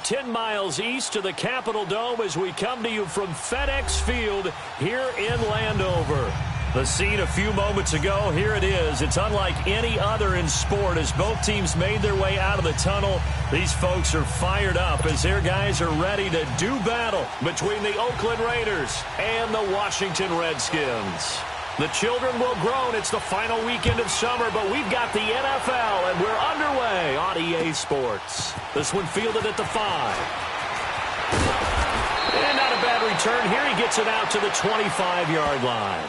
10 miles east of the Capitol Dome as we come to you from FedEx Field here in Landover. The scene a few moments ago, here it is. It's unlike any other in sport as both teams made their way out of the tunnel. These folks are fired up as their guys are ready to do battle between the Oakland Raiders and the Washington Redskins. The children will groan. It's the final weekend of summer, but we've got the NFL, and we're underway on EA Sports. This one fielded at the 5. And not a bad return here. He gets it out to the 25-yard line.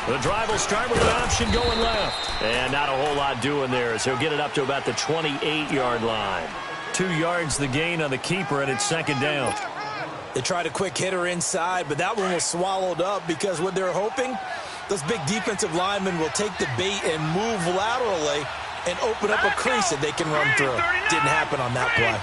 The drive will start with an option going left. And not a whole lot doing there as he'll get it up to about the 28-yard line. 2 yards the gain on the keeper, and it's second down. They tried a quick hitter inside, but that one was swallowed up because what they're hoping, those big defensive linemen will take the bait and move laterally and open up a crease that they can run through. Didn't happen on that play.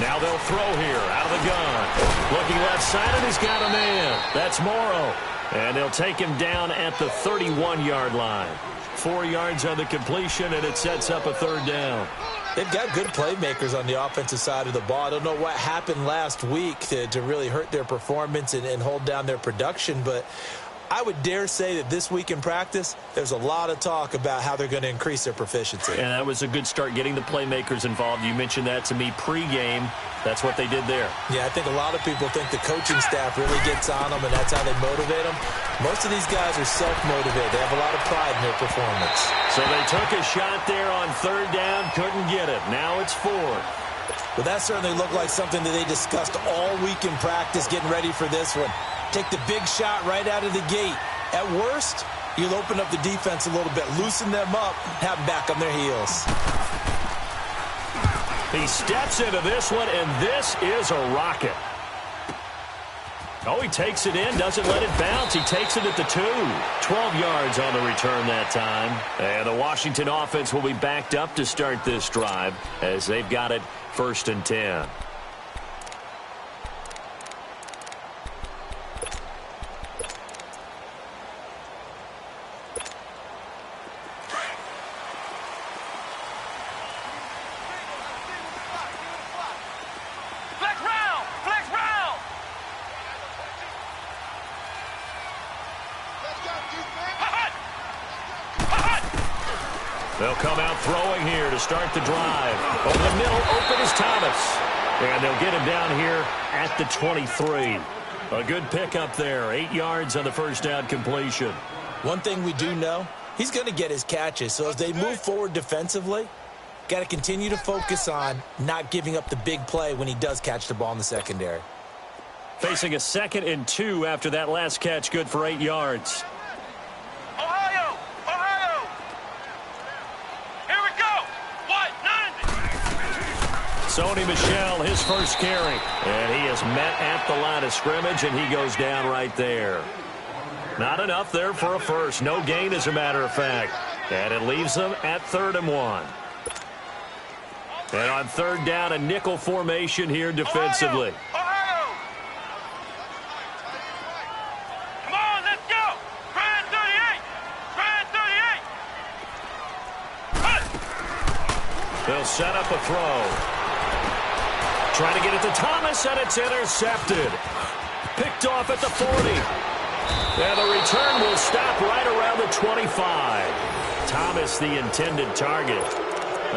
Now they'll throw here out of the gun. Looking left side, and he's got a man. That's Morrow. And they'll take him down at the 31-yard line. 4 yards on the completion, and it sets up a third down. They've got good playmakers on the offensive side of the ball. I don't know what happened last week to really hurt their performance and hold down their production, but I would dare say that this week in practice, there's a lot of talk about how they're going to increase their proficiency. And that was a good start getting the playmakers involved. You mentioned that to me pregame. That's what they did there. Yeah, I think a lot of people think the coaching staff really gets on them, and that's how they motivate them. Most of these guys are self-motivated. They have a lot of pride in their performance. So they took a shot there on third down, couldn't get it. Now it's 4. Well, that certainly looked like something that they discussed all week in practice, getting ready for this one. Take the big shot right out of the gate. At worst, you'll open up the defense a little bit, loosen them up, have them back on their heels. He steps into this one, and this is a rocket. Oh, he takes it in, doesn't let it bounce. He takes it at the 2. 12 yards on the return that time. And the Washington offense will be backed up to start this drive as they've got it 1st and 10. They'll come out throwing here to start the drive. Over the middle, open is Thomas. And they'll get him down here at the 23. A good pickup there. 8 yards on the first down completion. One thing we do know, he's going to get his catches. So as they move forward defensively, got to continue to focus on not giving up the big play when he does catch the ball in the secondary. Facing a 2nd and 2 after that last catch, good for 8 yards. Sony Michel, his first carry. And he is met at the line of scrimmage, and he goes down right there. Not enough there for a first. No gain, as a matter of fact. And it leaves them at 3rd and 1. And on 3rd down, a nickel formation here defensively. Come on, let's go. Grind 38. Grind 38. They'll set up a throw. Trying to get it to Thomas, and it's intercepted. Picked off at the 40. And the return will stop right around the 25. Thomas, the intended target.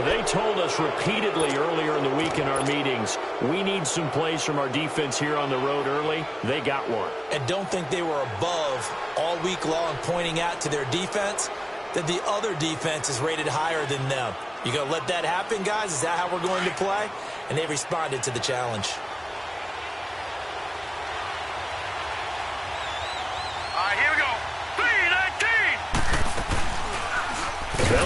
They told us repeatedly earlier in the week in our meetings, we need some plays from our defense here on the road early. They got one. And don't think they were above all week long pointing out to their defense that the other defense is rated higher than them. You going to let that happen, guys? Is that how we're going to play? And they responded to the challenge.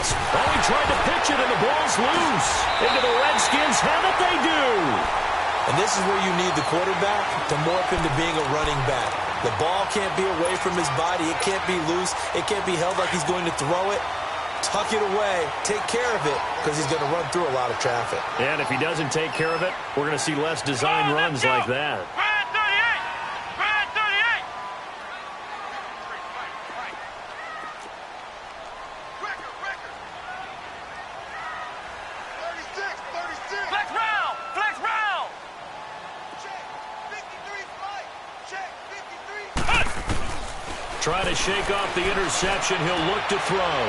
this. Oh, he tried to pitch it, and the ball's loose. Into the Redskins have it, they do. And this is where you need the quarterback to morph into being a running back. The ball can't be away from his body. It can't be loose. It can't be held like he's going to throw it. Tuck it away. Take care of it because he's going to run through a lot of traffic. And if he doesn't take care of it, we're going to see less design runs like that. Brad 38! Brad 38! Record! 36! Flex round! Flex round! Check! 53 flight! Check! 53! Trying to shake off the interception. He'll look to throw.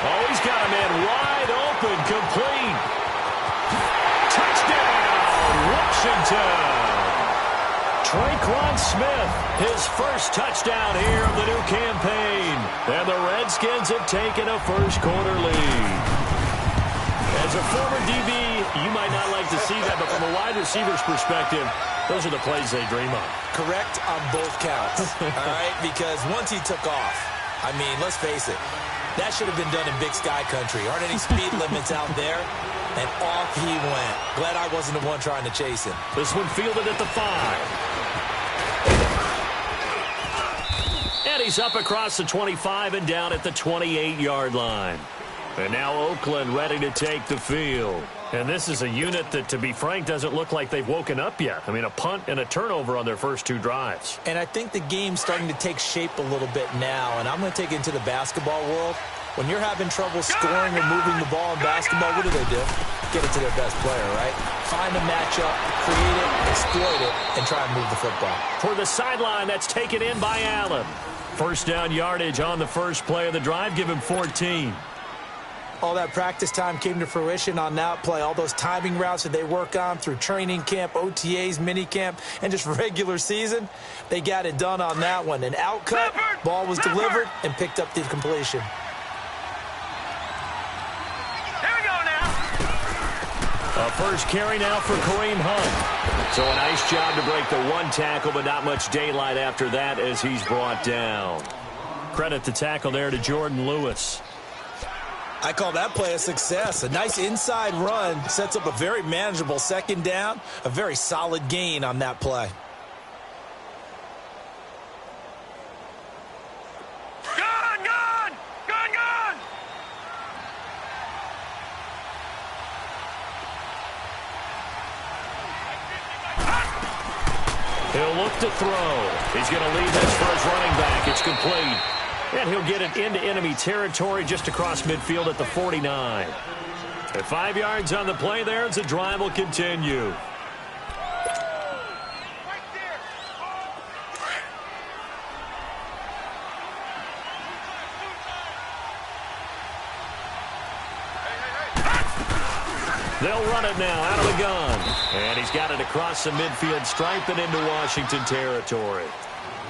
Oh, he's got a man wide open, complete. Touchdown, Washington. Traquan Smith, his first touchdown here of the new campaign. And the Redskins have taken a first-quarter lead. As a former DB, you might not like to see that, but from a wide receiver's perspective, those are the plays they dream of. Correct on both counts, all right? Because once he took off, I mean, let's face it, that should have been done in Big Sky Country. Aren't any speed limits out there? And off he went. Glad I wasn't the one trying to chase him. This one fielded at the 5. And he's up across the 25 and down at the 28-yard line. And now Oakland ready to take the field. And this is a unit that, to be frank, doesn't look like they've woken up yet. I mean, a punt and a turnover on their first 2 drives. And I think the game's starting to take shape a little bit now. And I'm going to take it into the basketball world. When you're having trouble scoring or moving the ball in basketball, what do? Get it to their best player, right? Find a matchup, create it, exploit it, and try and move the football. For the sideline, that's taken in by Allen. First down yardage on the first play of the drive. Give him 14. All that practice time came to fruition on that play. All those timing routes that they work on through training camp, OTAs, minicamp, and just regular season, they got it done on that one. An outcut, ball was delivered, and picked up the completion. Here we go now! A first carry now for Kareem Hunt. So a nice job to break the 1 tackle, but not much daylight after that as he's brought down. Credit the tackle there to Jordan Lewis. I call that play a success. A nice inside run sets up a very manageable second down, a very solid gain on that play. Gun! He'll look to throw. He's going to leave this for his running back. It's complete. And he'll get it into enemy territory just across midfield at the 49. At 5 yards on the play there as the drive will continue. They'll run it now out of the gun. And he's got it across the midfield stripe and into Washington territory.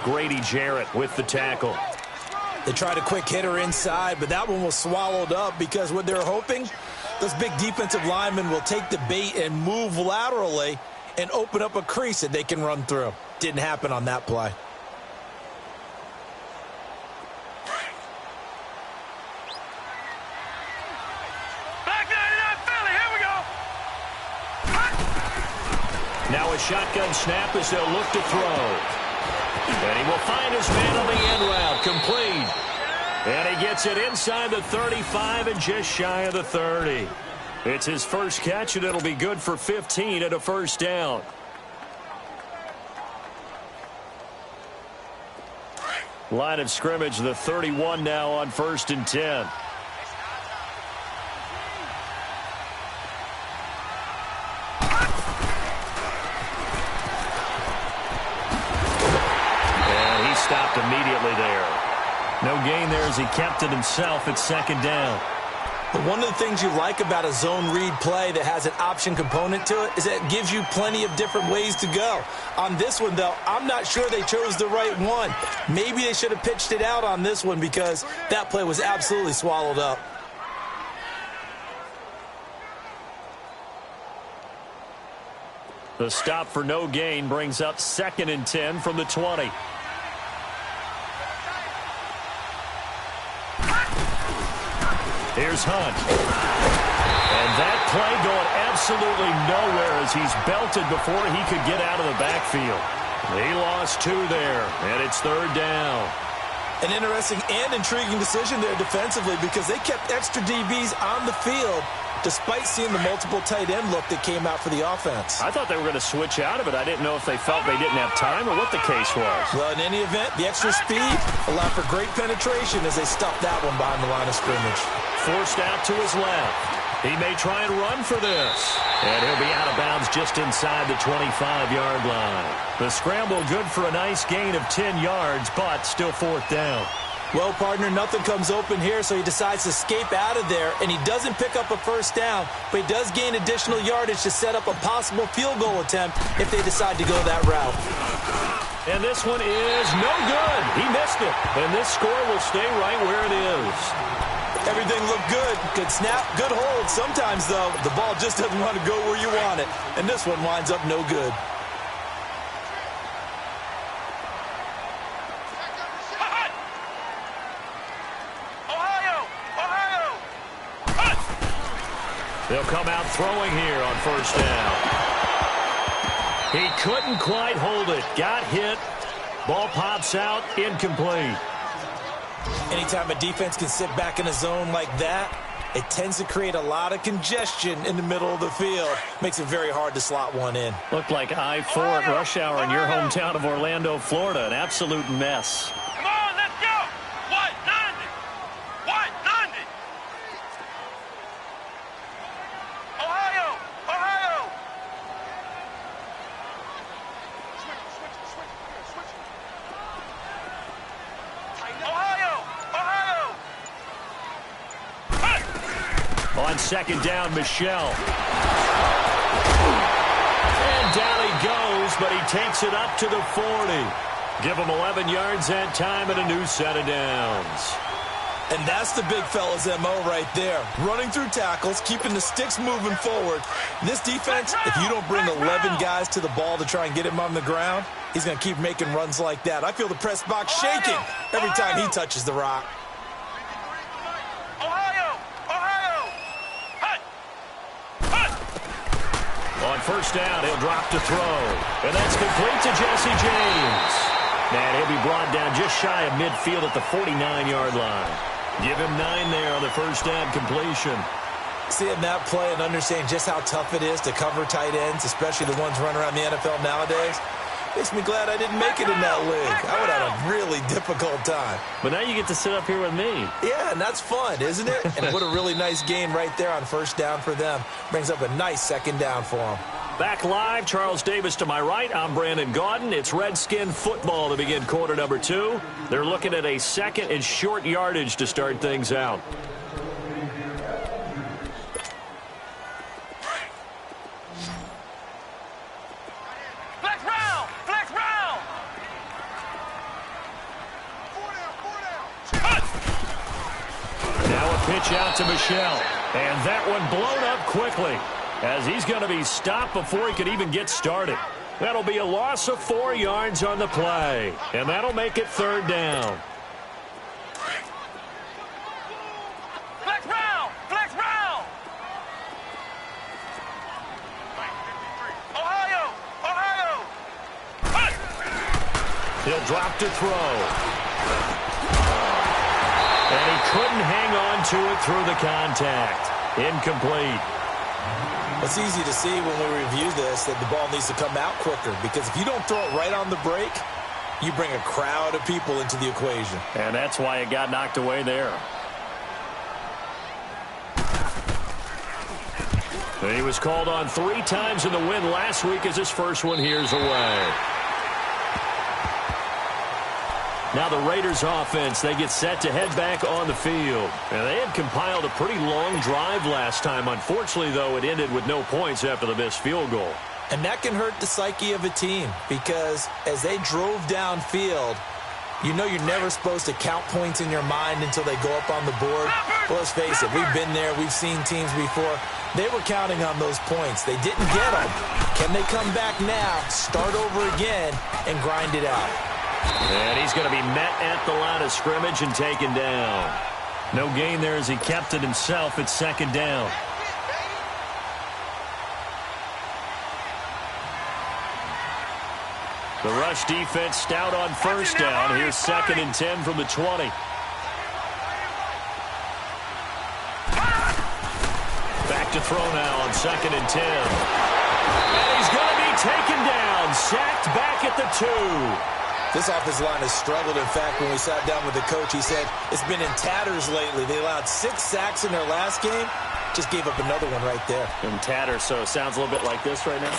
Grady Jarrett with the tackle. They tried a quick hitter inside, but that one was swallowed up because what they're hoping, those big defensive linemen will take the bait and move laterally and open up a crease that they can run through. Didn't happen on that play. Back 99 Philly, here we go! Now a shotgun snap as they'll look to throw. And he will find his man on the end route, complete. And he gets it inside the 35 and just shy of the 30. It's his first catch, and it'll be good for 15 and a first down. Line of scrimmage, the 31 now on 1st and 10. Stopped immediately there. No gain there as he kept it himself at 2nd down. But one of the things you like about a zone read play that has an option component to it is that it gives you plenty of different ways to go. On this one, though, I'm not sure they chose the right one. Maybe they should have pitched it out on this one because that play was absolutely swallowed up. The stop for no gain brings up 2nd and 10 from the 20. Here's Hunt. And that play going absolutely nowhere as he's belted before he could get out of the backfield. He lost 2 there, and it's 3rd down. An interesting and intriguing decision there defensively because they kept extra DBs on the field despite seeing the multiple tight end look that came out for the offense. I thought they were going to switch out of it. I didn't know if they felt they didn't have time or what the case was. Well, in any event, the extra speed allowed for great penetration as they stuffed that one behind the line of scrimmage. Forced out to his left. He may try and run for this. And he'll be out of bounds just inside the 25-yard line. The scramble good for a nice gain of 10 yards, but still 4th down. Well, partner, nothing comes open here, so he decides to escape out of there, and he doesn't pick up a 1st down, but he does gain additional yardage to set up a possible field goal attempt if they decide to go that route. And this one is no good. He missed it. And this score will stay right where it is. Everything looked good. Good snap, good hold. Sometimes, though, the ball just doesn't want to go where you want it. And this one winds up no good. They'll come out throwing here on 1st down. He couldn't quite hold it. Got hit. Ball pops out. Incomplete. Anytime a defense can sit back in a zone like that, it tends to create a lot of congestion in the middle of the field. Makes it very hard to slot one in. Looked like I-4 at rush hour in your hometown of Orlando, Florida. An absolute mess. Come on, let's go. 190. 190. Ohio. Ohio. Ohio. Ohio. On 2nd down, Michelle. And down he goes, but he takes it up to the 40. Give him 11 yards that time and a new set of downs. And that's the big fella's MO right there. Running through tackles, keeping the sticks moving forward. This defense, if you don't bring 11 guys to the ball to try and get him on the ground, he's going to keep making runs like that. I feel the press box shaking every time he touches the rock. Ohio. Ohio. Hut. Hut. On 1st down, he'll drop to throw. And that's complete to Jesse James. And he'll be brought down just shy of midfield at the 49-yard line. Give him 9 there on the 1st down completion. Seeing that play and understanding just how tough it is to cover tight ends, especially the ones running around the NFL nowadays, makes me glad I didn't make it in that league. I would have a really difficult time. But now you get to sit up here with me. Yeah, and that's fun, isn't it? And what a really nice gain right there on 1st down for them. Brings up a nice 2nd down for them. Back live, Charles Davis to my right. I'm Brandon Gaudin. It's Redskin football to begin quarter number 2. They're looking at a 2nd and short yardage to start things out. Flex round. Flex round. Hut. Now a pitch out to Michelle. And that one blown up quickly, as he's going to be stopped before he could even get started. That'll be a loss of 4 yards on the play, and that'll make it 3rd down. Flex round. Flex round. Ohio. Ohio. Hut. He'll drop to throw. And he couldn't hang on to it through the contact. Incomplete. It's easy to see when we review this that the ball needs to come out quicker, because if you don't throw it right on the break, you bring a crowd of people into the equation. And that's why it got knocked away there. He was called on 3 times in the win last week as his first one here's away. Now the Raiders offense, they get set to head back on the field. And they had compiled a pretty long drive last time. Unfortunately, though, it ended with no points after the missed field goal. And that can hurt the psyche of a team, because as they drove downfield, you know you're never supposed to count points in your mind until they go up on the board. Well, let's face it, we've been there, we've seen teams before. They were counting on those points. They didn't get them. Can they come back now, start over again, and grind it out? And he's going to be met at the line of scrimmage and taken down. No gain there as he kept it himself at second down. The rush defense stout on first down. Here's 2nd and 10 from the 20. Back to throw now on 2nd and 10. And he's going to be taken down. Sacked back at the 2. This offensive line has struggled. In fact, when we sat down with the coach, he said it's been in tatters lately. They allowed 6 sacks in their last game. Just gave up another one right there. In tatters, so it sounds a little bit like this right now.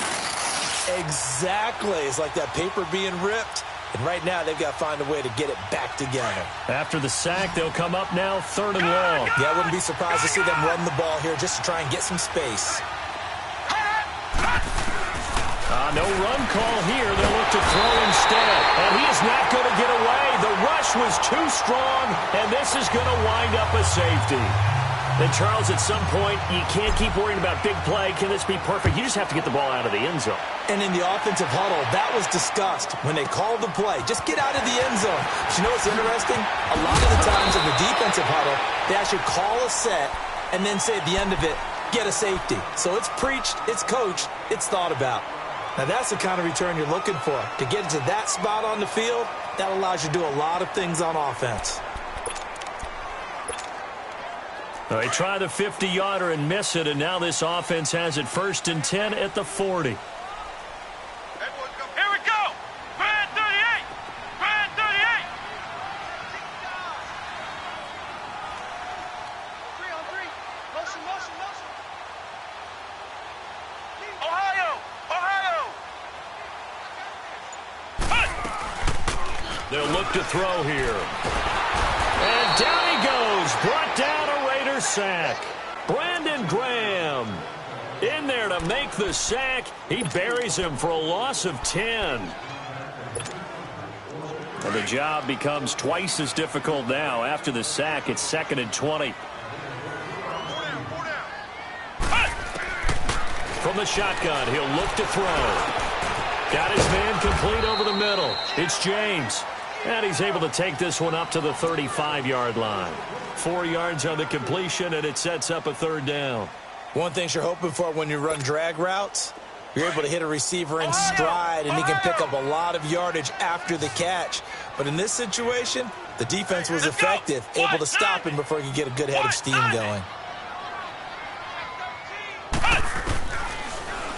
Exactly. It's like that paper being ripped. And right now, they've got to find a way to get it back together. After the sack, they'll come up now 3rd and long. Yeah, I wouldn't be surprised to see them run the ball here just to try and get some space. No run call here. They'll look to throw instead. And he is not going to get away. The rush was too strong, and this is going to wind up a safety. And, Charles, at some point, you can't keep worrying about big play. Can this be perfect? You just have to get the ball out of the end zone. And in the offensive huddle, that was discussed when they called the play. Just get out of the end zone. But you know what's interesting? A lot of the times in the defensive huddle, they actually call a set and then say at the end of it, get a safety. So it's preached, it's coached, it's thought about. Now, that's the kind of return you're looking for. To get into that spot on the field, that allows you to do a lot of things on offense. They try the 50-yarder and miss it, and now this offense has it 1st and 10 at the 40. Here we go. Grand 38. Grand 38. 3-on-3. Motion, motion, motion. Ohio. Ohio. They'll look to throw here. And down he goes. Brought down a Raider sack. Brandon Graham in there to make the sack. He buries him for a loss of 10. And the job becomes twice as difficult now. After the sack, it's 2nd and 20. From the shotgun, he'll look to throw. Got his man complete over the middle. It's James. And he's able to take this one up to the 35-yard line. 4 yards on the completion, and it sets up a 3rd down. One thing you're hoping for when you run drag routes, you're able to hit a receiver in stride, and he can pick up a lot of yardage after the catch. But in this situation, the defense was effective, able to stop him before he could get a good head of steam going.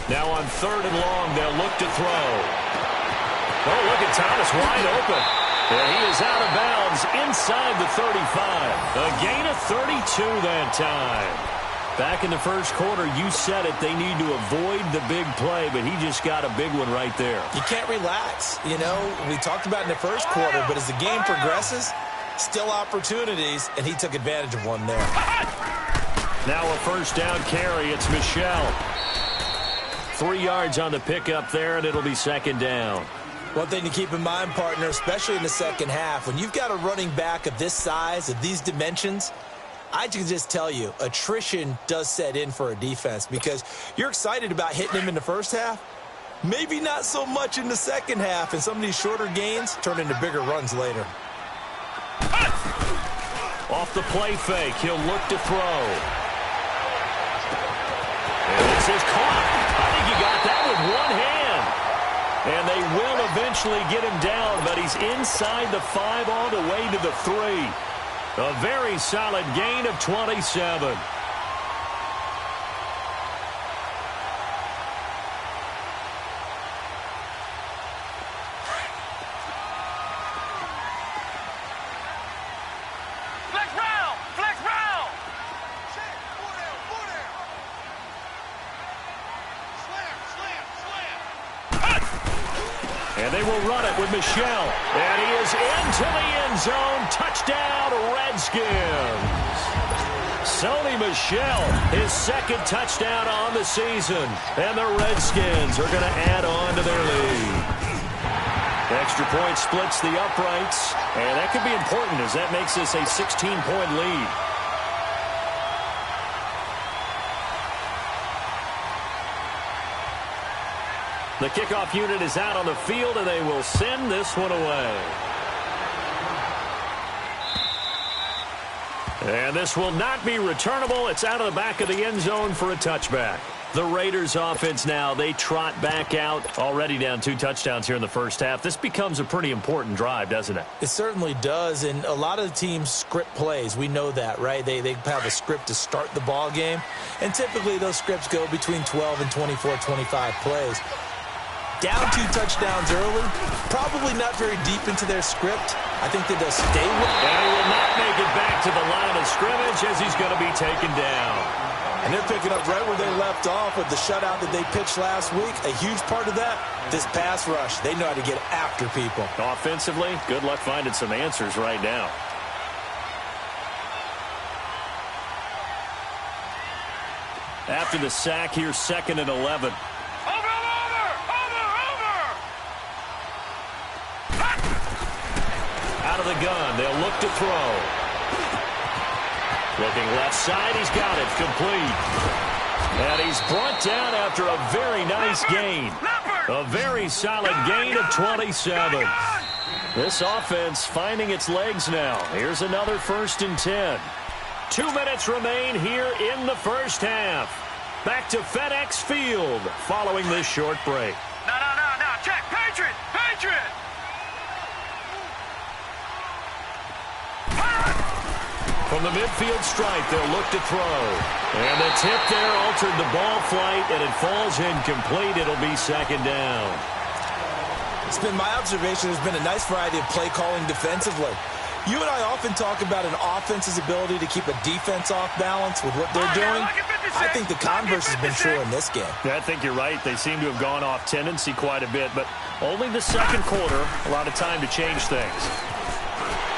Now on 3rd and long, they'll look to throw. Oh, look at Thomas wide open. And he is out of bounds inside the 35. A gain of 32 that time. Back in the first quarter, you said it, they need to avoid the big play, but he just got a big one right there. You can't relax. You know, we talked about in the first quarter, but as the game progresses, still opportunities, and he took advantage of one there. Now a 1st down carry. It's Michelle. 3 yards on the pickup there, and it'll be 2nd down. One thing to keep in mind, partner, especially in the second half, when you've got a running back of this size, of these dimensions, I can just tell you, attrition does set in for a defense because you're excited about hitting him in the first half. Maybe not so much in the second half, and some of these shorter gains turn into bigger runs later. Off the play fake, he'll look to throw. And this is caught. I think he got that with one hand. And they will eventually get him down, but he's inside the 5 all the way to the 3. A very solid gain of 27. Flex round. Flex round. And they will run it with Michelle. And he is into the end zone. Touchdown, Redskins. Sony Michel, his 2nd touchdown on the season. And the Redskins are going to add on to their lead. Extra point splits the uprights. And that could be important as that makes this a 16-point lead. The kickoff unit is out on the field, and they will send this one away. And this will not be returnable. It's out of the back of the end zone for a touchback. The Raiders offense now, they trot back out, already down 2 touchdowns here in the first half. This becomes a pretty important drive, doesn't it? It certainly does, and a lot of the teams script plays. We know that, right? They have a script to start the ball game, and typically those scripts go between 12 and 24, 25 plays. Down 2 touchdowns early, probably not very deep into their script. I think that they'll stay with it. And he will not make it back to the line of scrimmage as he's going to be taken down. And they're picking up right where they left off with the shutout that they pitched last week. A huge part of that, this pass rush. They know how to get after people. Offensively, good luck finding some answers right now. After the sack, here's 2nd and 11. Out of the gun, they'll look to throw. Looking left side, he's got it, complete. And he's brought down after a very nice gain. A very solid gain of 27. This offense finding its legs now. Here's another 1st and 10. 2 minutes remain here in the first half. Back to FedEx Field following this short break. No. Check. Patriot. From the midfield stripe, they'll look to throw. And the tip there altered the ball flight, and it falls incomplete. It'll be 2nd down. It's been my observation there's been a nice variety of play calling defensively. You and I often talk about an offense's ability to keep a defense off balance with what they're doing. I think the converse has been true in this game. Yeah, I think you're right. They seem to have gone off tendency quite a bit, but only the second quarter, a lot of time to change things.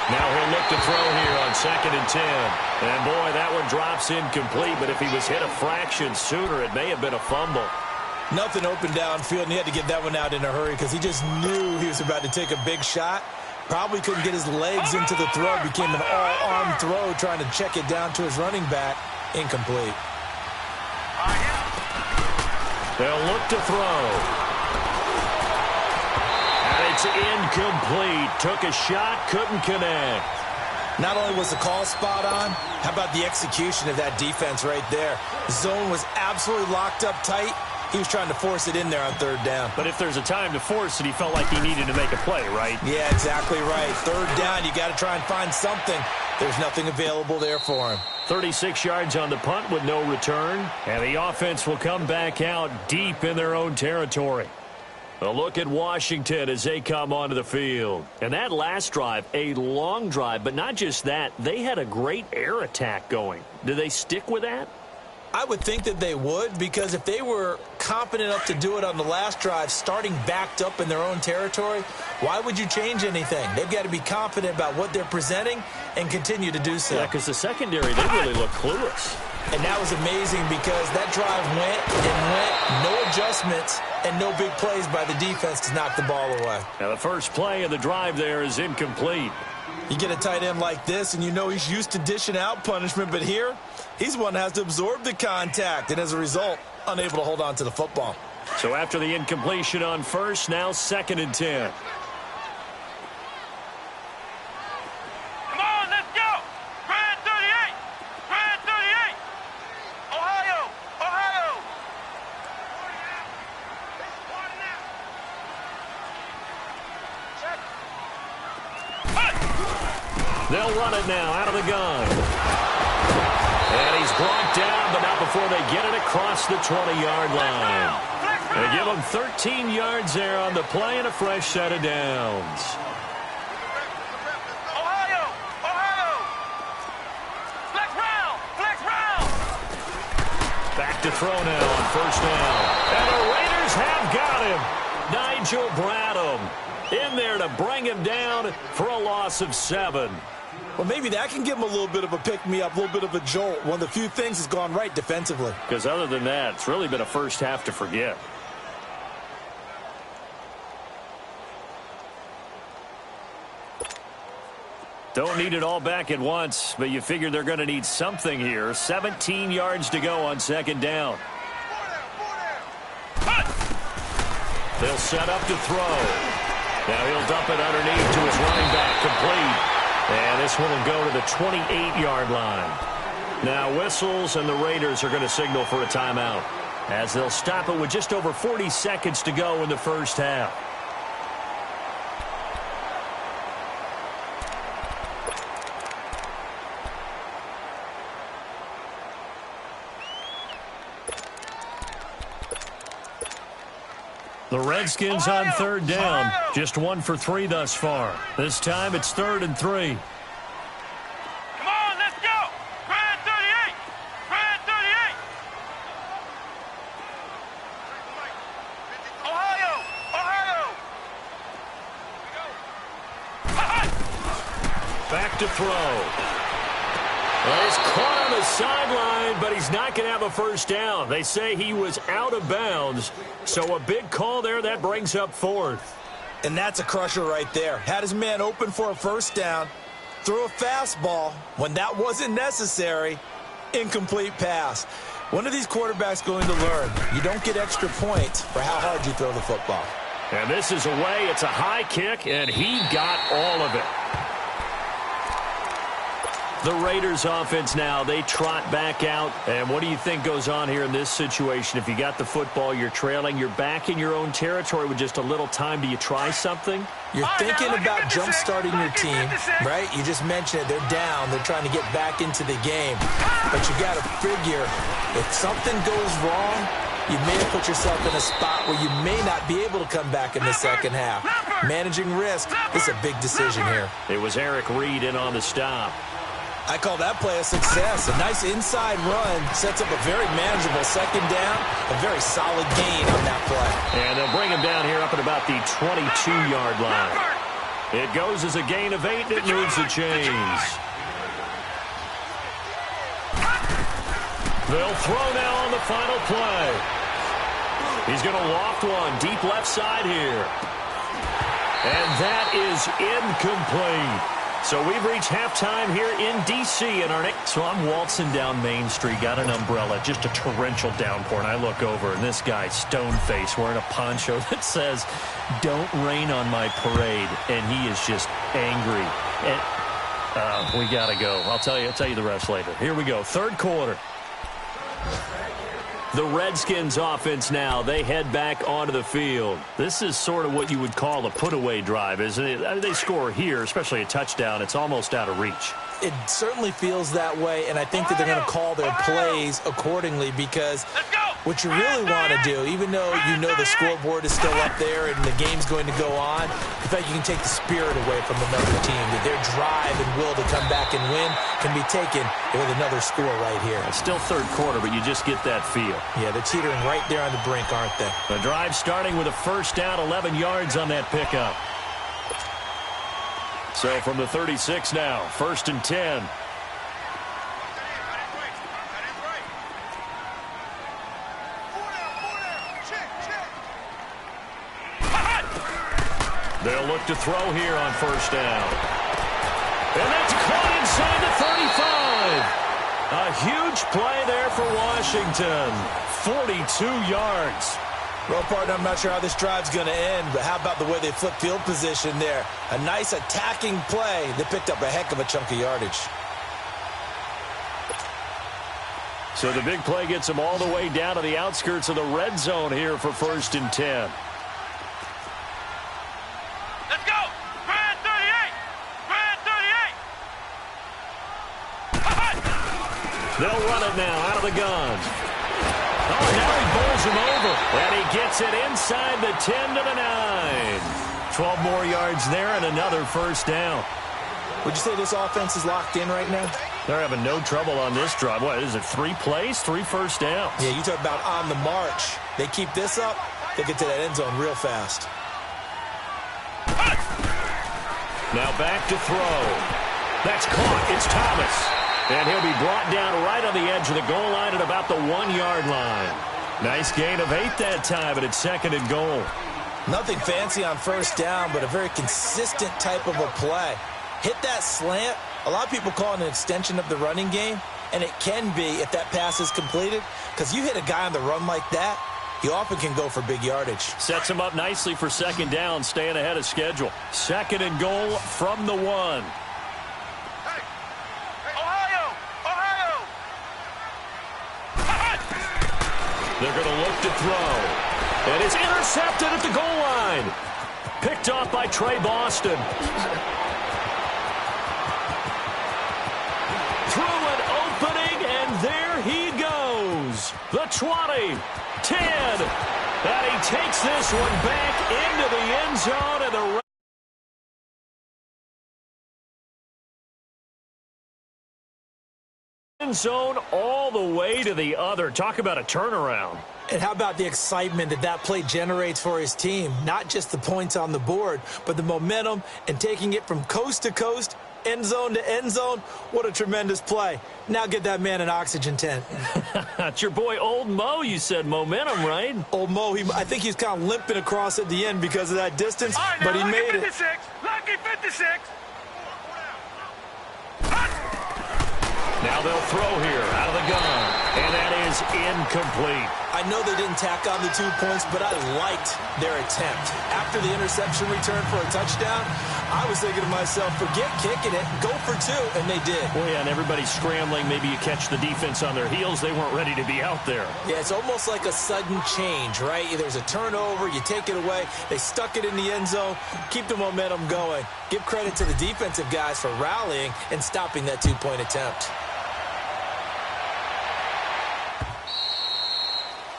Now he'll look to throw here on 2nd and 10. And, boy, that one drops incomplete, but if he was hit a fraction sooner, it may have been a fumble. Nothing open downfield, and he had to get that one out in a hurry because he just knew he was about to take a big shot. Probably couldn't get his legs into the throw. Became an all-arm throw trying to check it down to his running back. Incomplete. They'll look to throw. It's incomplete. Took a shot, couldn't connect. Not only was the call spot on, how about the execution of that defense right there? The zone was absolutely locked up tight. He was trying to force it in there on 3rd down. But if there's a time to force it, he felt like he needed to make a play, right? Yeah, exactly right. 3rd down, you got to try and find something. There's nothing available there for him. 36 yards on the punt with no return. And the offense will come back out deep in their own territory. A look at Washington as they come onto the field. And that last drive, a long drive, but not just that. They had a great air attack going. Do they stick with that? I would think that they would, because if they were confident enough to do it on the last drive, starting backed up in their own territory, why would you change anything? They've got to be confident about what they're presenting and continue to do so. Yeah, because the secondary, they really look clueless. And that was amazing because that drive went and went, no adjustments, and no big plays by the defense to knock the ball away. Now the first play of the drive there is incomplete. You get a tight end like this, and you know he's used to dishing out punishment, but here, he's one that has to absorb the contact, and as a result, unable to hold on to the football. So after the incompletion on 1st, now 2nd and 10. Come on, let's go. Grand 38. Grand 38. Ohio. They'll run it now out of the gun. And he's brought down, but not before they get it across the 20-yard line. They give him 13 yards there on the play and a fresh set of downs. Ohio. Flex round. Back to throw now on 1st down. And the Raiders have got him. Nigel Bradham in there to bring him down for a loss of 7. Well, maybe that can give him a little bit of a pick-me-up, a little bit of a jolt. One of the few things that's gone right defensively. Because other than that, it's really been a first half to forget. Don't need it all back at once, but you figure they're going to need something here. 17 yards to go on 2nd down. They'll set up to throw. Now he'll dump it underneath to his running back, complete. And This one will go to the 28-yard line. Now whistles, and the Raiders are going to signal for a timeout, as they'll stop it with just over 40 seconds to go in the first half. The Redskins on third down. Just 1 for 3 thus far. This time it's 3rd and 3. Come on, let's go. Brand 38. Brand 38. Ohio. Ohio. Back to throw. Well, he's caught on the sideline, but he's not going to have a first down. They say he was out of bounds, so a big call there. That brings up 4th. And that's a crusher right there. Had his man open for a first down, threw a fastball when that wasn't necessary, incomplete pass. One of these quarterbacks going to learn, you don't get extra points for how hard you throw the football. And this is away. It's a high kick, and he got all of it. The Raiders offense now, they trot back out. And what do you think goes on here in this situation? If you got the football, you're trailing, you're back in your own territory with just a little time. Do you try something? You're thinking about jump-starting your team, right? You just mentioned it. They're down. They're trying to get back into the game. But you got to figure, if something goes wrong, you may have put yourself in a spot where you may not be able to come back in the second half. Managing risk is a big decision here. It was Eric Reed in on the stop. I call that play a success. A nice inside run sets up a very manageable second down, a very solid gain on that play. And they'll bring him down here up at about the 22-yard line. It goes as a gain of 8, and it moves the chains. They'll throw now on the final play. He's going to loft one deep left side here. And that is incomplete. So we've reached halftime here in D.C. in our next. So I'm waltzing down Main Street, got an umbrella, just a torrential downpour, and I look over, and this guy, stone-faced, wearing a poncho that says, "Don't rain on my parade," and he is just angry. And we got to go. I'll tell you the rest later. Here we go, third quarter. The Redskins offense now, they head back onto the field. This is sort of what you would call a put-away drive, isn't it? I mean, they score here, especially a touchdown. It's almost out of reach. It certainly feels that way, and I think that they're going to call their plays accordingly because what you really want to do, even though you know the scoreboard is still up there and the game's going to go on, in fact, you can take the spirit away from another team, that their drive and will to come back and win can be taken with another score right here. It's still third quarter, but you just get that feel. Yeah, they're teetering right there on the brink, aren't they? The drive starting with a first down, 11 yards on that pickup. So from the 36 now, 1st and 10. They'll look to throw here on first down. And that's caught inside the 35. A huge play there for Washington. 42 yards. Well, partner, I'm not sure how this drive's going to end, but how about the way they flip field position there? A nice attacking play. They picked up a heck of a chunk of yardage. So the big play gets them all the way down to the outskirts of the red zone here for 1st and 10. Let's go. Brand 38. Brand 38. They'll run it now out of the gun. Oh, now he bowls him over. And he gets it inside the 10 to the 9. 12 more yards there and another first down. Would you say this offense is locked in right now? They're having no trouble on this drive. What is it, 3 plays, 3 first downs? Yeah, you talk about on the march. They keep this up, they get to that end zone real fast. Now back to throw. That's caught. It's Thomas. And he'll be brought down right on the edge of the goal line at about the 1-yard line. Nice gain of 8 that time, but it's 2nd and goal. Nothing fancy on first down, but a very consistent type of a play. Hit that slant. A lot of people call it an extension of the running game, and it can be if that pass is completed, because you hit a guy on the run like that, he often can go for big yardage. Sets him up nicely for 2nd down, staying ahead of schedule. 2nd and goal from the 1. They're going to look to throw. And it's intercepted at the goal line. Picked off by Trey Boston. Through an opening, and there he goes. The 20, 10, and he takes this one back into the end zone, and the end zone all the way to the other. Talk about a turnaround. And how about the excitement that play generates for his team? Not just the points on the board, but the momentum and taking it from coast to coast, end zone to end zone. What a tremendous play. Now get that man an oxygen tent. It's your boy Old Mo. You said momentum, right? Old Mo, I think he's kind of limping across at the end because of that distance, Right, but he lucky made 56, it. Lucky 56. Now they'll throw here out of the gun, and that is incomplete. I know they didn't tack on the 2 points, but I liked their attempt. After the interception return for a touchdown, I was thinking to myself, forget kicking it, go for 2, and they did. Well, yeah, and everybody's scrambling. Maybe you catch the defense on their heels. They weren't ready to be out there. Yeah, it's almost like a sudden change, right? There's a turnover, you take it away, they stuck it in the end zone, keep the momentum going. Give credit to the defensive guys for rallying and stopping that 2-point attempt.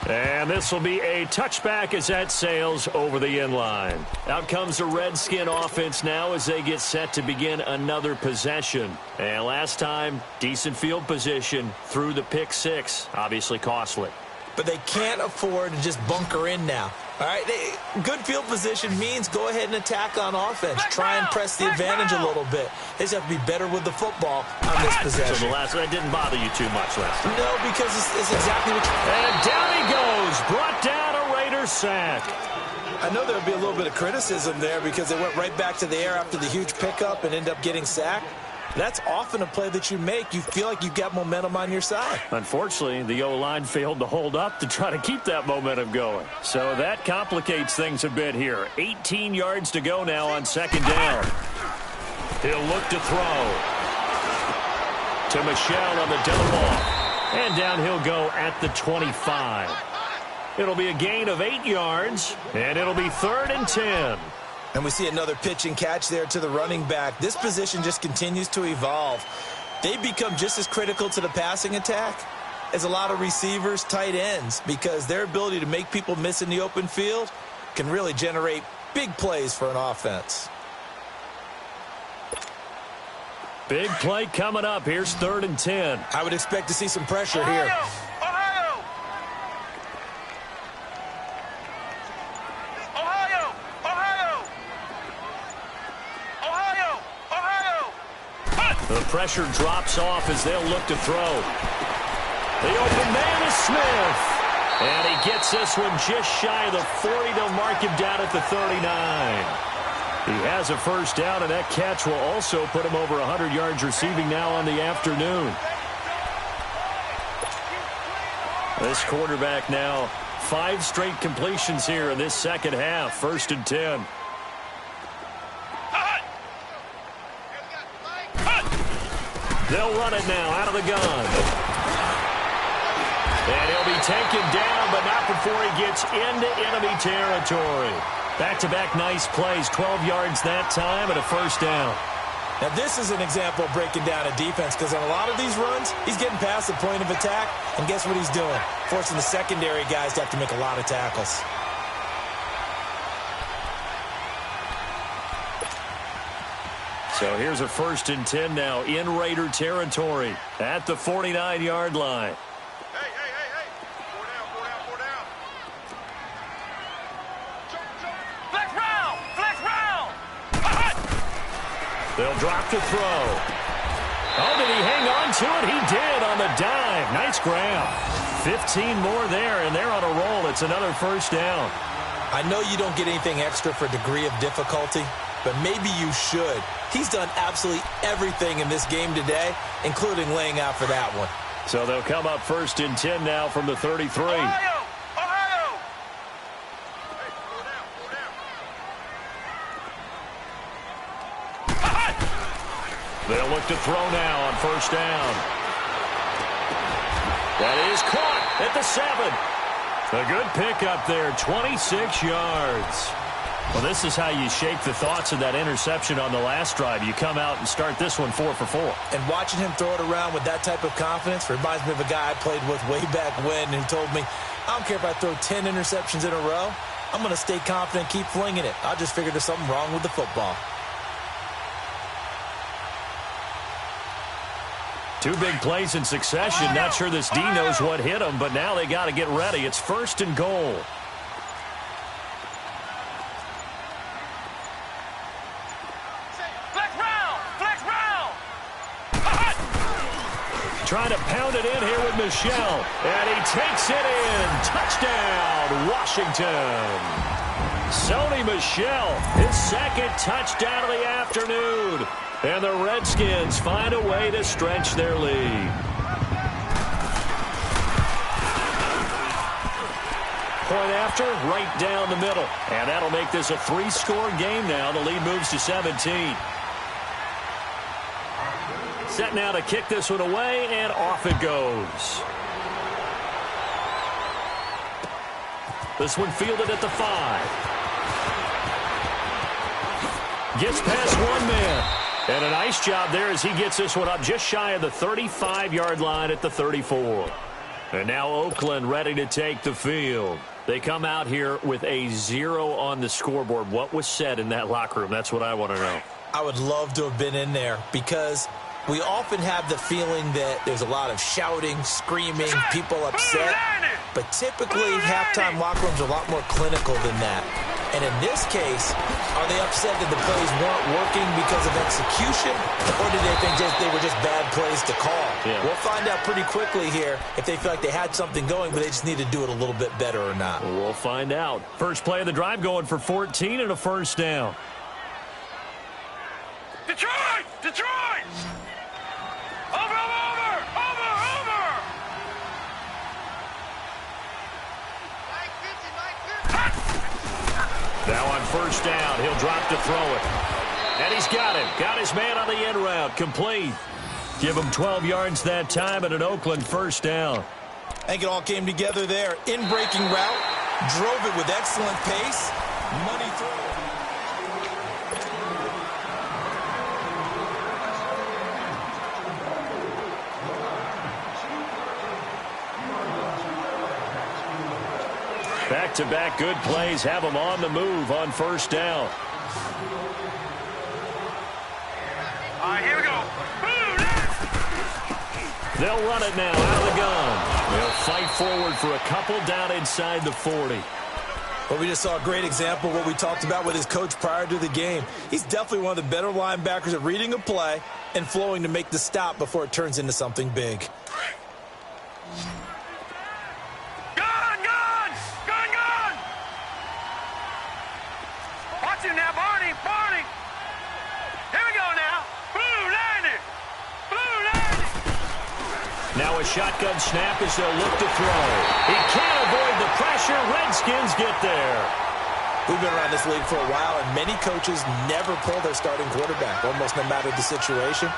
And this will be a touchback as that sails over the end line. Out comes the Redskin offense now as they get set to begin another possession. And last time, decent field position through the pick 6. Obviously costly. But they can't afford to just bunker in now. All right, good field position means go ahead and attack on offense. Try and press the advantage a little bit. They just have to be better with the football on this possession. So the last one didn't bother you too much last time. No, because it's exactly what you... And down he goes. Brought down a Raider sack. I know there would be a little bit of criticism there because they went right back to the air after the huge pickup and end up getting sacked. That's often a play that you make. You feel like you've got momentum on your side. Unfortunately, the O-line failed to hold up to try to keep that momentum going. So that complicates things a bit here. 18 yards to go now on second down. He'll look to throw. To Michelle on the double ball. And down he'll go at the 25. It'll be a gain of 8 yards, and it'll be 3rd and 10. And we see another pitch and catch there to the running back. This position just continues to evolve. They become just as critical to the passing attack as a lot of receivers, tight ends, because their ability to make people miss in the open field can really generate big plays for an offense. Big play coming up. Here's 3rd and 10. I would expect to see some pressure here. The pressure drops off as they'll look to throw. The open man is Smith. And he gets this one just shy of the 40. They'll mark him down at the 39. He has a first down, and that catch will also put him over 100 yards receiving now on the afternoon. This quarterback now 5 straight completions here in this second half. 1st and 10. They'll run it now out of the gun. And he'll be taken down, but not before he gets into enemy territory. Back-to-back nice plays, 12 yards that time and a first down. Now this is an example of breaking down a defense because on a lot of these runs, he's getting past the point of attack, and guess what he's doing? Forcing the secondary guys to have to make a lot of tackles. So here's a 1st and 10 now in Raider territory at the 49-yard line. Hey. 4 down. Flex round. They'll drop to throw. Oh, did he hang on to it? He did on the dive. Nice grab. 15 more there, and they're on a roll. It's another first down. I know you don't get anything extra for degree of difficulty, but maybe you should. He's done absolutely everything in this game today, including laying out for that one. So they'll come up 1st and 10 now from the 33. Ohio. They'll look to throw now on first down. That is caught at the 7. A good pickup there, 26 yards. Well, this is how you shake the thoughts of that interception on the last drive. You come out and start this one 4 for 4. And watching him throw it around with that type of confidence reminds me of a guy I played with way back when who told me, I don't care if I throw 10 interceptions in a row. I'm going to stay confident and keep flinging it. I just figured there's something wrong with the football. Two big plays in succession. Not sure this D knows what hit him, but now they got to get ready. It's 1st and goal. Flex round! Flex round! Trying to pound it in here with Michel. And he takes it in. Touchdown, Washington. Sony Michel, his 2nd touchdown of the afternoon. And the Redskins find a way to stretch their lead. Point after, right down the middle. And that'll make this a 3-score game now. The lead moves to 17. Set now to kick this one away, and off it goes. This one fielded at the 5. Gets past one man. And a nice job there as he gets this one up just shy of the 35-yard line at the 34. And now Oakland ready to take the field. They come out here with a 0 on the scoreboard. What was said in that locker room? That's what I want to know. I would love to have been in there because we often have the feeling that there's a lot of shouting, screaming, people upset. But typically, halftime locker rooms are a lot more clinical than that. And in this case, are they upset that the plays weren't working because of execution, or did they think they were just bad plays to call? Yeah. We'll find out pretty quickly here if they feel like they had something going, but they just need to do it a little bit better or not. We'll find out. First play of the drive going for 14 and a 1st down. Detroit! Detroit! Over, over, over, over! Now on 1st down, he'll drop to throw it. And he's got him. Got his man on the end route. Complete. Give him 12 yards that time and an Oakland 1st down. I think it all came together there. In-breaking route. Drove it with excellent pace. Money throw. Back-to-back good plays have them on the move on 1st down. All right, here we go. They'll run it now out of the gun. They'll fight forward for a couple down inside the 40. Well, we just saw a great example of what we talked about with his coach prior to the game. He's definitely one of the better linebackers at reading a play and flowing to make the stop before it turns into something big. Watch him now, Barney, Barney. Here we go now. Blue landing. Blue landing. Now a shotgun snap as they'll look to throw. He can't avoid the pressure. Redskins get there. We've been around this league for a while, and many coaches never pull their starting quarterback, almost no matter the situation.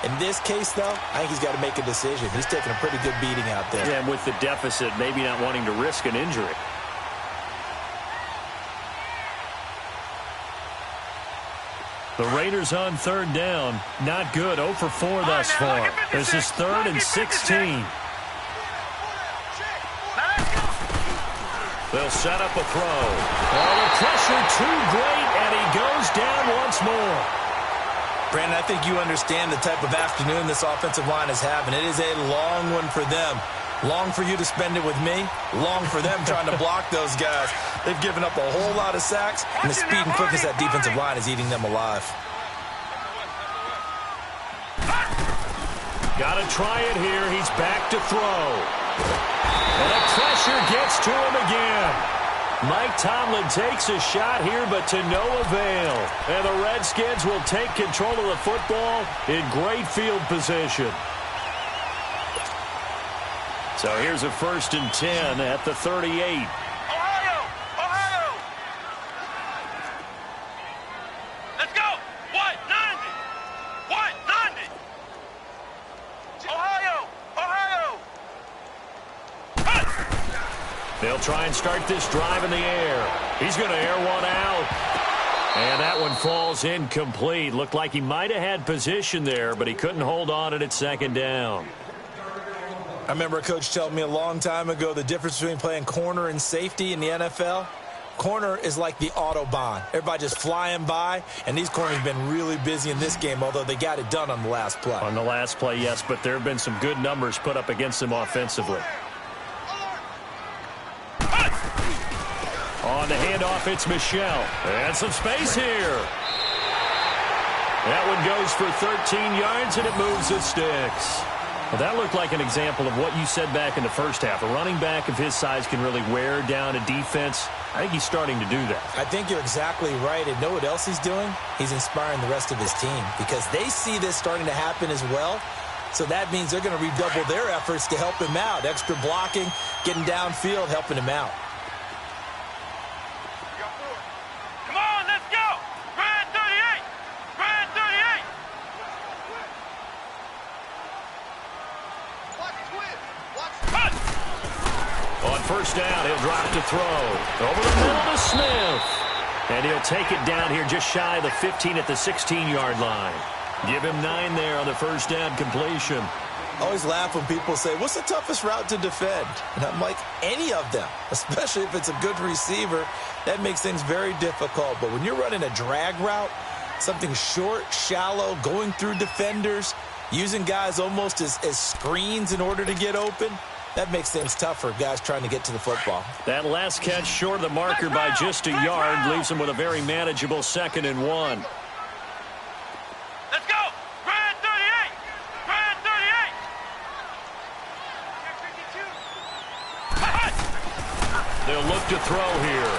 In this case, though, I think he's got to make a decision. He's taking a pretty good beating out there. Yeah, and with the deficit, maybe not wanting to risk an injury. The Raiders on 3rd down. Not good. 0 for 4 thus far. This is 3rd and 16. They'll set up a throw. Oh, the pressure too great, and he goes down once more. Brandon, I think you understand the type of afternoon this offensive line is having. It is a long one for them. Long for you to spend it with me. Long for them trying to block those guys. They've given up a whole lot of sacks, and the speed and quickness of that defensive line is eating them alive. Got to try it here. He's back to throw. And the pressure gets to him again. Mike Tomlin takes a shot here, but to no avail. And the Redskins will take control of the football in great field position. So here's a 1st and 10 at the 38. Ohio! Ohio! Let's go! What? 90! What? 90! Ohio! Ohio! They'll try and start this drive in the air. He's going to air one out. And that one falls incomplete. Looked like he might have had position there, but he couldn't hold on at second down. I remember a coach telling me a long time ago the difference between playing corner and safety in the NFL. Corner is like the Autobahn. Everybody just flying by, and these corners have been really busy in this game, although they got it done on the last play. On the last play, yes, but there have been some good numbers put up against them offensively. On the handoff, it's Michelle. And some space here. That one goes for 13 yards, and it moves the sticks. Well, that looked like an example of what you said back in the first half. A running back of his size can really wear down a defense. I think he's starting to do that. I think you're exactly right. And know what else he's doing? He's inspiring the rest of his team because they see this starting to happen as well. So that means they're going to redouble their efforts to help him out. Extra blocking, getting downfield, helping him out. Come on, let's go! Grand 38! Grand 38! Watch twin. Watch Cut! On first down, he'll drop to throw. Over the middle to Smith. And he'll take it down here just shy of the 15 at the 16-yard line. Give him 9 there on the first down completion. I always laugh when people say, what's the toughest route to defend? And I'm like, any of them, especially if it's a good receiver. That makes things very difficult. But when you're running a drag route, something short, shallow, going through defenders, using guys almost as screens in order to get open, that makes things tough for guys trying to get to the football. That last catch short of the marker by just a yard leaves him with a very manageable 2nd and 1. Let's go! Grand 38! Grand 38! They'll look to throw here.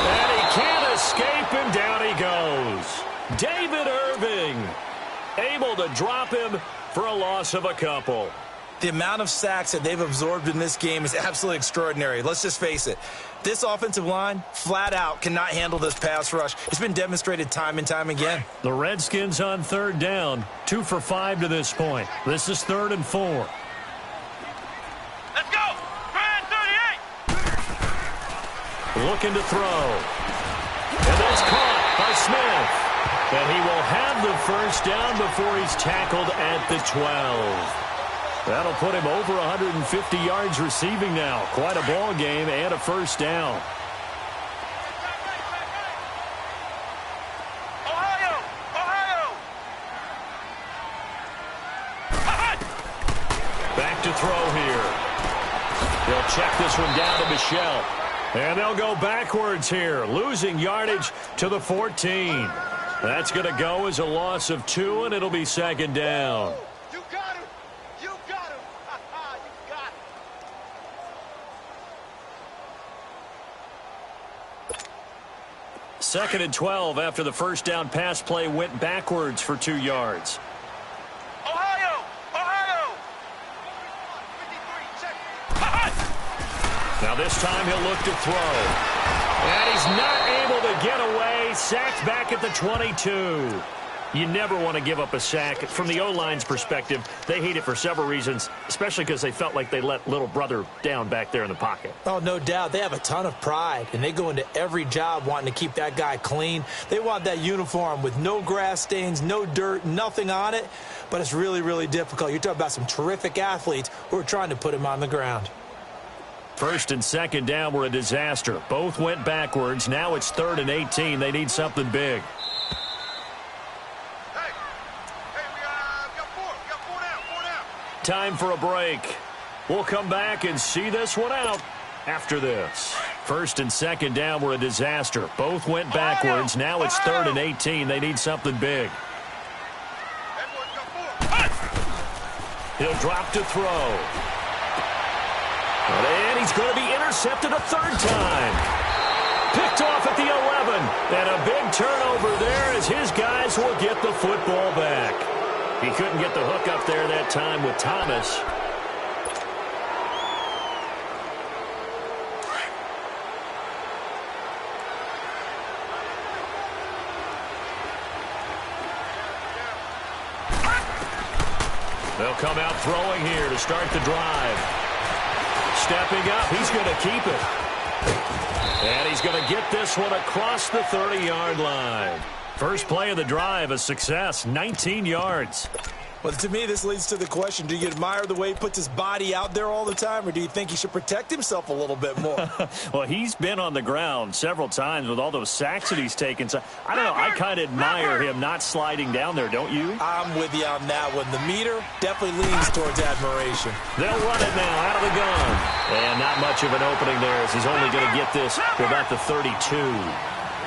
And he can't escape, and down he goes. David Irving able to drop him for a loss of a couple. The amount of sacks that they've absorbed in this game is absolutely extraordinary. Let's just face it. This offensive line, flat out, cannot handle this pass rush. It's been demonstrated time and time again. The Redskins on 3rd down, 2 for 5 to this point. This is 3rd and 4. Let's go! Grand 38! Looking to throw. And that's caught by Smith. And he will have the first down before he's tackled at the 12. That'll put him over 150 yards receiving now. Quite a ball game and a first down. Ohio! Ohio! Back to throw here. They'll check this one down to Michelle. And they'll go backwards here, losing yardage to the 14. That's going to go as a loss of 2, and it'll be 2nd down. You got him. You got him. You got him. 2nd and 12 after the first down pass play went backwards for 2 yards. Ohio! Ohio! 53, check. Now this time he'll look to throw. And he's not able to get away. Sacked back at the 22. You never want to give up a sack. From the O-line's perspective, they hate it for several reasons, especially because they felt like they let little brother down back there in the pocket. Oh, no doubt. They have a ton of pride, and they go into every job wanting to keep that guy clean. They want that uniform with no grass stains, no dirt, nothing on it. But it's really, really difficult. You're talking about some terrific athletes who are trying to put him on the ground. 1st and 2nd down were a disaster. Both went backwards. Now it's 3rd and 18. They need something big. Hey, we got 4. We got 4 down. 4 down. Time for a break. We'll come back and see this one out after this. 1st and 2nd down were a disaster. Both went backwards. Now it's 3rd and 18. They need something big. Edwards got 4. He'll drop to throw. And he's going to be intercepted a 3rd time. Picked off at the 11. And a big turnover there as his guys will get the football back. He couldn't get the hook up there that time with Thomas. They'll come out throwing here to start the drive. Stepping up, he's going to keep it. And he's going to get this one across the 30-yard line. First play of the drive, a success, 19 yards. Well, to me, this leads to the question, do you admire the way he puts his body out there all the time, or do you think he should protect himself a little bit more? Well, he's been on the ground several times with all those sacks that he's taken. So, I don't know, I kind of admire him not sliding down there, don't you? I'm with you on that one. The meter definitely leans towards admiration. They'll run it now out of the gun. And not much of an opening there as he's only going to get this to about the 32.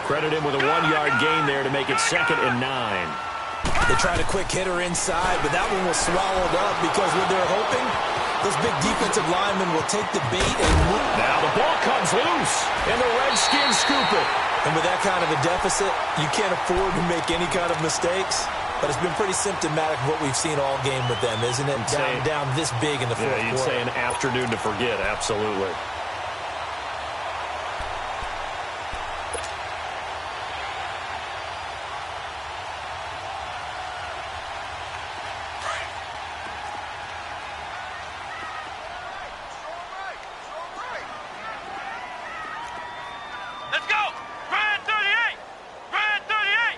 Credit him with a 1-yard gain there to make it 2nd and 9. They tried a quick hitter inside, but that one was swallowed up because what they're hoping, those big defensive linemen will take the bait and move. Now the ball comes loose, and the Redskins scoop it. And with that kind of a deficit, you can't afford to make any kind of mistakes. But it's been pretty symptomatic of what we've seen all game with them, isn't it? Down this big in the fourth quarter. Yeah, you'd say an afternoon to forget, absolutely. Let's go! Brad 38! Brad 38!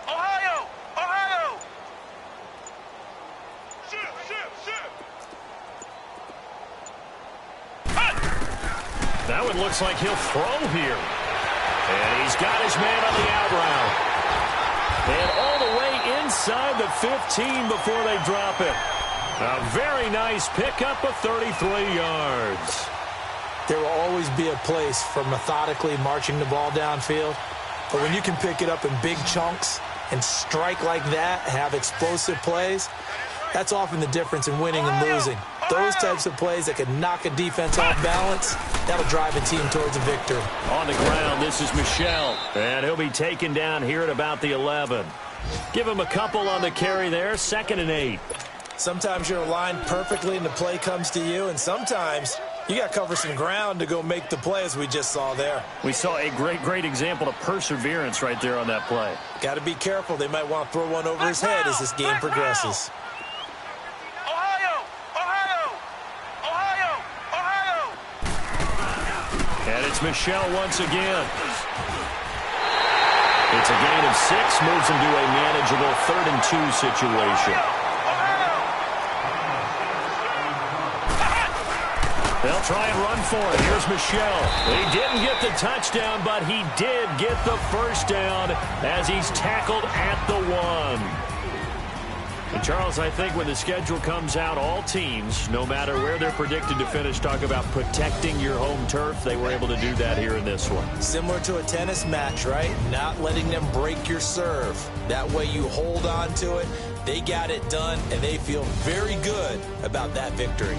Ohio! Ohio! Shoot! That one looks like he'll throw here. And he's got his man on the out route. And all the way inside the 15 before they drop it. A very nice pickup of 33 yards. There will always be a place for methodically marching the ball downfield. But when you can pick it up in big chunks and strike like that, have explosive plays, that's often the difference in winning and losing. Those types of plays that can knock a defense off balance, that'll drive a team towards a victory. On the ground, this is Michel. And he'll be taken down here at about the 11. Give him a couple on the carry there, 2nd and 8. Sometimes you're aligned perfectly and the play comes to you, and sometimes you got to cover some ground to go make the play, as we just saw there. We saw a great example of perseverance right there on that play. Got to be careful. They might want to throw one over his head as this game progresses. Ohio! Ohio! Ohio! Ohio! And it's Michel once again. It's a gain of 6, moves him to a manageable 3rd and 2 situation. They'll try and run for it. Here's Michel. He didn't get the touchdown, but he did get the first down as he's tackled at the 1. And Charles, I think when the schedule comes out, all teams, no matter where they're predicted to finish, talk about protecting your home turf. They were able to do that here in this one. Similar to a tennis match, right? Not letting them break your serve. That way you hold on to it. They got it done, and they feel very good about that victory.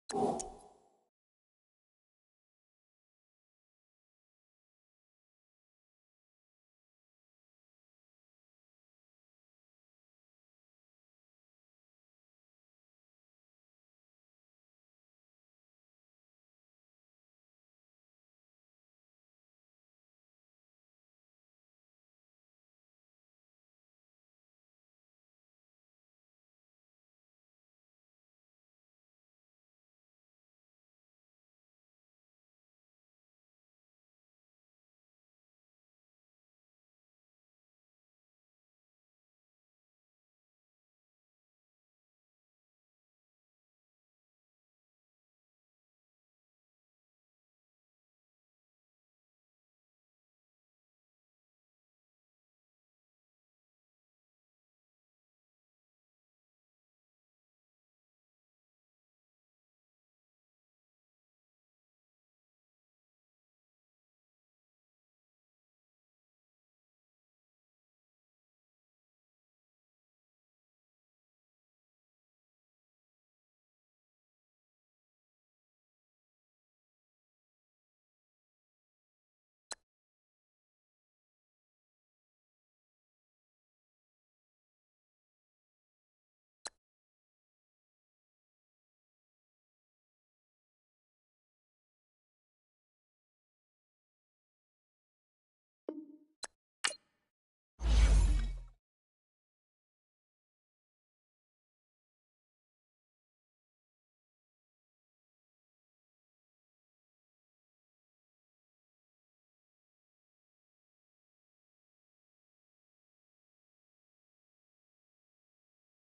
You